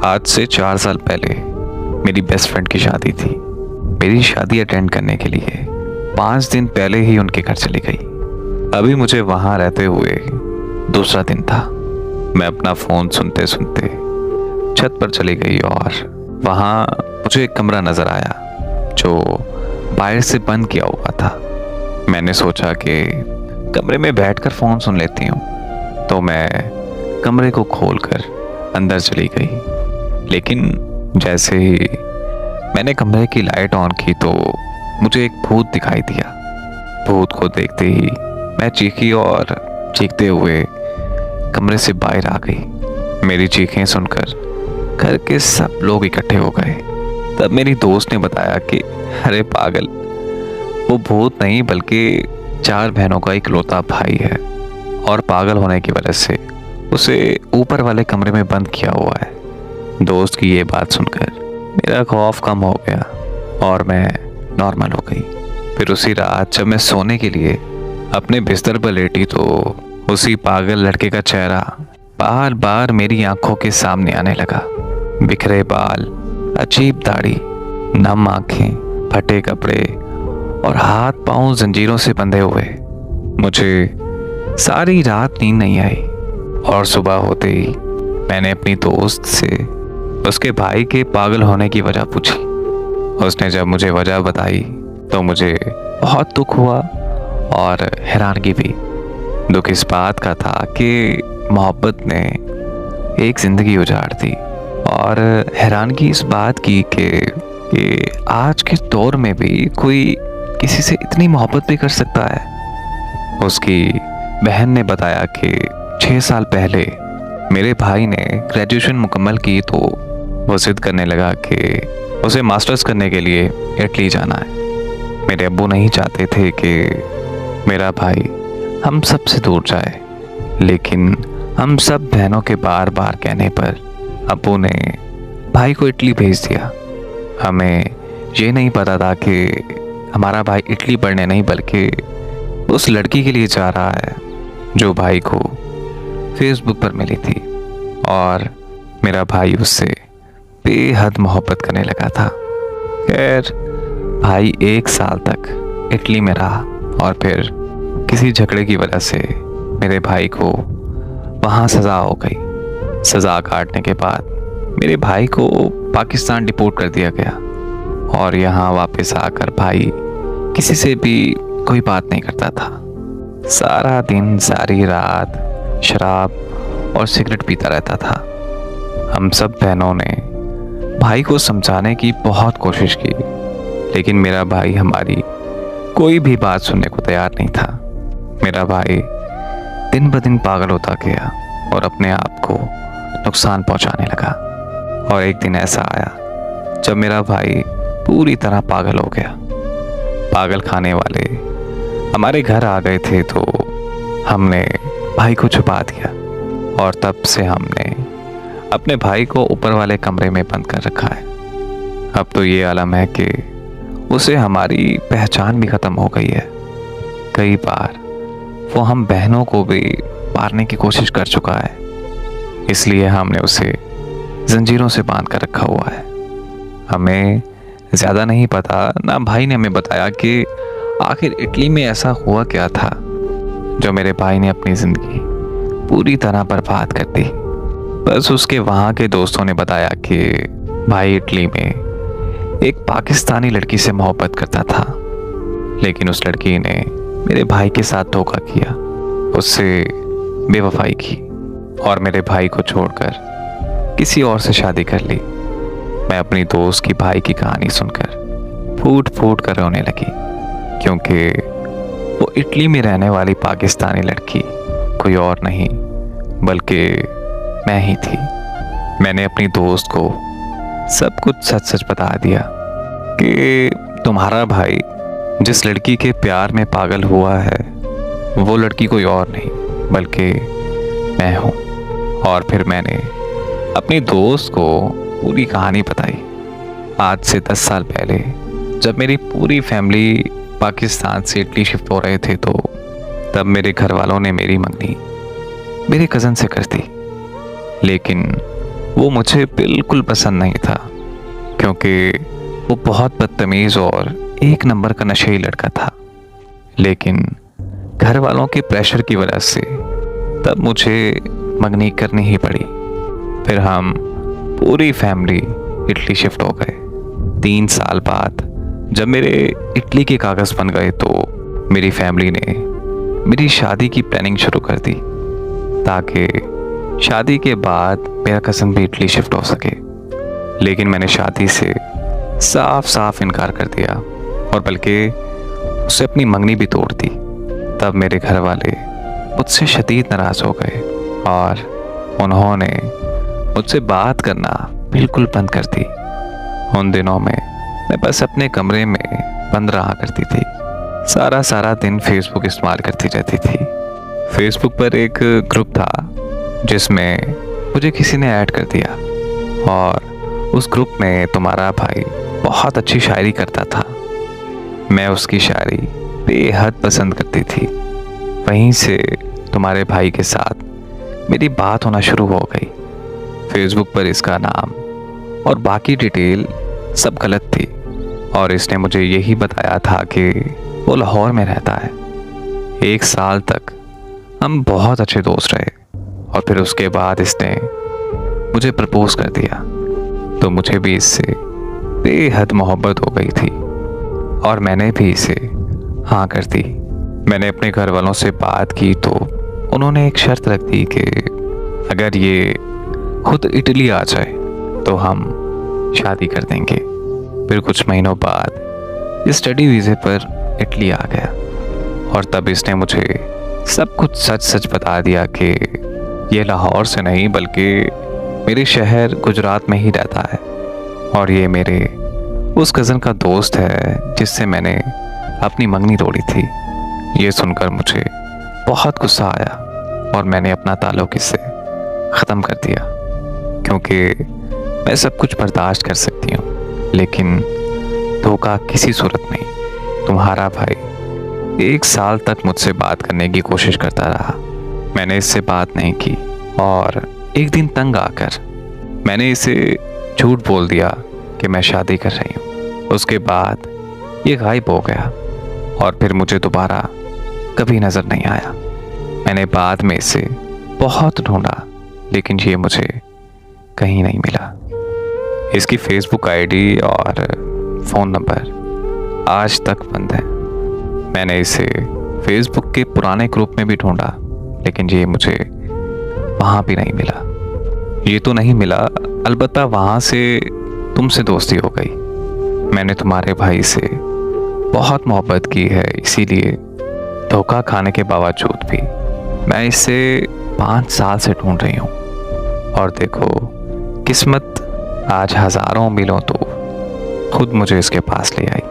आज से 4 साल पहले मेरी बेस्ट फ्रेंड की शादी थी। मेरी शादी अटेंड करने के लिए 5 दिन पहले ही उनके घर चली गई। अभी मुझे वहाँ रहते हुए दूसरा दिन था। मैं अपना फ़ोन सुनते सुनते छत पर चली गई और वहाँ मुझे एक कमरा नज़र आया जो बाहर से बंद किया हुआ था। मैंने सोचा कि कमरे में बैठकर फ़ोन सुन लेती हूँ, तो मैं कमरे को खोलकर अंदर चली गई। लेकिन जैसे ही मैंने कमरे की लाइट ऑन की तो मुझे एक भूत दिखाई दिया। भूत को देखते ही मैं चीखी और चीखते हुए कमरे से बाहर आ गई। मेरी चीखें सुनकर घर के सब लोग इकट्ठे हो गए। तब मेरी दोस्त ने बताया कि अरे पागल, वो भूत नहीं बल्कि 4 बहनों का इकलौता भाई है और पागल होने की वजह से उसे ऊपर वाले कमरे में बंद किया हुआ है। दोस्त की ये बात सुनकर मेरा खौफ कम हो गया और मैं नॉर्मल हो गई। फिर उसी रात जब मैं सोने के लिए अपने बिस्तर पर लेटी तो उसी पागल लड़के का चेहरा बार बार मेरी आंखों के सामने आने लगा। बिखरे बाल, अजीब दाढ़ी, नम आंखें, फटे कपड़े और हाथ पांव जंजीरों से बंधे हुए। मुझे सारी रात नींद नहीं आई और सुबह होते ही मैंने अपनी दोस्त से उसके भाई के पागल होने की वजह पूछी। उसने जब मुझे वजह बताई तो मुझे बहुत दुख हुआ और हैरानगी भी। दुख इस बात का था कि मोहब्बत ने एक ज़िंदगी उजाड़ दी, और हैरानगी इस बात की कि आज के दौर में भी कोई किसी से इतनी मोहब्बत भी कर सकता है। उसकी बहन ने बताया कि 6 साल पहले मेरे भाई ने ग्रेजुएशन मुकम्मल की तो वो जिद करने लगा कि उसे मास्टर्स करने के लिए इटली जाना है। मेरे अब्बू नहीं चाहते थे कि मेरा भाई हम सब से दूर जाए, लेकिन हम सब बहनों के बार बार कहने पर अब्बू ने भाई को इटली भेज दिया। हमें ये नहीं पता था कि हमारा भाई इटली पढ़ने नहीं बल्कि उस लड़की के लिए जा रहा है जो भाई को फेसबुक पर मिली थी, और मेरा भाई उससे बेहद मोहब्बत करने लगा था। खैर, भाई 1 साल तक इटली में रहा और फिर किसी झगड़े की वजह से मेरे भाई को वहाँ सज़ा हो गई। सज़ा काटने के बाद मेरे भाई को पाकिस्तान डिपोर्ट कर दिया गया और यहाँ वापस आकर भाई किसी से भी कोई बात नहीं करता था। सारा दिन सारी रात शराब और सिगरेट पीता रहता था। हम सब बहनों ने भाई को समझाने की बहुत कोशिश की, लेकिन मेरा भाई हमारी कोई भी बात सुनने को तैयार नहीं था। मेरा भाई दिन ब दिन पागल होता गया और अपने आप को नुकसान पहुंचाने लगा। और एक दिन ऐसा आया जब मेरा भाई पूरी तरह पागल हो गया। पागल खाने वाले हमारे घर आ गए थे तो हमने भाई को छुपा दिया, और तब से हमने अपने भाई को ऊपर वाले कमरे में बंद कर रखा है। अब तो ये आलम है कि उसे हमारी पहचान भी ख़त्म हो गई है। कई बार वो हम बहनों को भी मारने की कोशिश कर चुका है, इसलिए हमने उसे जंजीरों से बांध कर रखा हुआ है। हमें ज़्यादा नहीं पता, ना भाई ने हमें बताया कि आखिर इटली में ऐसा हुआ क्या था जो मेरे भाई ने अपनी ज़िंदगी पूरी तरह बर्बाद कर दी। बस उसके वहाँ के दोस्तों ने बताया कि भाई इटली में एक पाकिस्तानी लड़की से मोहब्बत करता था, लेकिन उस लड़की ने मेरे भाई के साथ धोखा किया, उससे बेवफाई की और मेरे भाई को छोड़कर किसी और से शादी कर ली। मैं अपनी दोस्त की भाई की कहानी सुनकर फूट फूट कर रोने लगी, क्योंकि वो इटली में रहने वाली पाकिस्तानी लड़की कोई और नहीं बल्कि मैं ही थी। मैंने अपनी दोस्त को सब कुछ सच सच बता दिया कि तुम्हारा भाई जिस लड़की के प्यार में पागल हुआ है वो लड़की कोई और नहीं बल्कि मैं हूँ। और फिर मैंने अपनी दोस्त को पूरी कहानी बताई। आज से 10 साल पहले जब मेरी पूरी फैमिली पाकिस्तान से इटली शिफ्ट हो रहे थे तो तब मेरे घर वालों ने मेरी मंगनी मेरे कज़न से कर दी, लेकिन वो मुझे बिल्कुल पसंद नहीं था, क्योंकि वो बहुत बदतमीज़ और एक नंबर का नशेड़ी लड़का था। लेकिन घर वालों के प्रेशर की वजह से तब मुझे मंगनी करनी ही पड़ी। फिर हम पूरी फैमिली इटली शिफ्ट हो गए। 3 साल बाद जब मेरे इटली के कागज़ बन गए तो मेरी फैमिली ने मेरी शादी की प्लानिंग शुरू कर दी, ताकि शादी के बाद मेरा कज़न भी इटली शिफ्ट हो सके। लेकिन मैंने शादी से साफ साफ इनकार कर दिया, और बल्कि उससे अपनी मंगनी भी तोड़ दी। तब मेरे घर वाले मुझसे शदीद नाराज़ हो गए और उन्होंने मुझसे बात करना बिल्कुल बंद कर दी। उन दिनों में मैं बस अपने कमरे में बंद रहा करती थी। सारा दिन फेसबुक इस्तेमाल करती रहती थी। फेसबुक पर एक ग्रुप था जिसमें मुझे किसी ने ऐड कर दिया, और उस ग्रुप में तुम्हारा भाई बहुत अच्छी शायरी करता था। मैं उसकी शायरी बेहद पसंद करती थी। वहीं से तुम्हारे भाई के साथ मेरी बात होना शुरू हो गई। फेसबुक पर इसका नाम और बाकी डिटेल सब गलत थी, और इसने मुझे यही बताया था कि वो लाहौर में रहता है। 1 साल तक हम बहुत अच्छे दोस्त रहे, और फिर उसके बाद इसने मुझे प्रपोज कर दिया। तो मुझे भी इससे बेहद मोहब्बत हो गई थी, और मैंने भी इसे हाँ कर दी। मैंने अपने घर वालों से बात की तो उन्होंने एक शर्त रख दी कि अगर ये खुद इटली आ जाए तो हम शादी कर देंगे। फिर कुछ महीनों बाद स्टडी वीज़े पर इटली आ गया, और तब इसने मुझे सब कुछ सच सच बता दिया कि ये लाहौर से नहीं बल्कि मेरे शहर गुजरात में ही रहता है, और ये मेरे उस कज़न का दोस्त है जिससे मैंने अपनी मंगनी तोड़ी थी। ये सुनकर मुझे बहुत गुस्सा आया, और मैंने अपना ताल्लुक़ इससे ख़त्म कर दिया, क्योंकि मैं सब कुछ बर्दाश्त कर सकती हूँ, लेकिन धोखा किसी सूरत नहीं। तुम्हारा भाई 1 साल तक मुझसे बात करने की कोशिश करता रहा। मैंने इससे बात नहीं की, और एक दिन तंग आकर मैंने इसे झूठ बोल दिया कि मैं शादी कर रही हूँ। उसके बाद ये गायब हो गया, और फिर मुझे दोबारा कभी नज़र नहीं आया। मैंने बाद में इसे बहुत ढूंढा, लेकिन ये मुझे कहीं नहीं मिला। इसकी फेसबुक आईडी और फ़ोन नंबर आज तक बंद है। मैंने इसे फेसबुक के पुराने ग्रुप में भी ढूंढा, लेकिन ये मुझे वहाँ भी नहीं मिला। ये तो नहीं मिला, अलबत्ता वहाँ से तुमसे दोस्ती हो गई। मैंने तुम्हारे भाई से बहुत मोहब्बत की है, इसीलिए धोखा खाने के बावजूद भी मैं इसे 5 साल से ढूंढ रही हूँ। और देखो, किस्मत आज हज़ारों मीलों तो खुद मुझे इसके पास ले आई।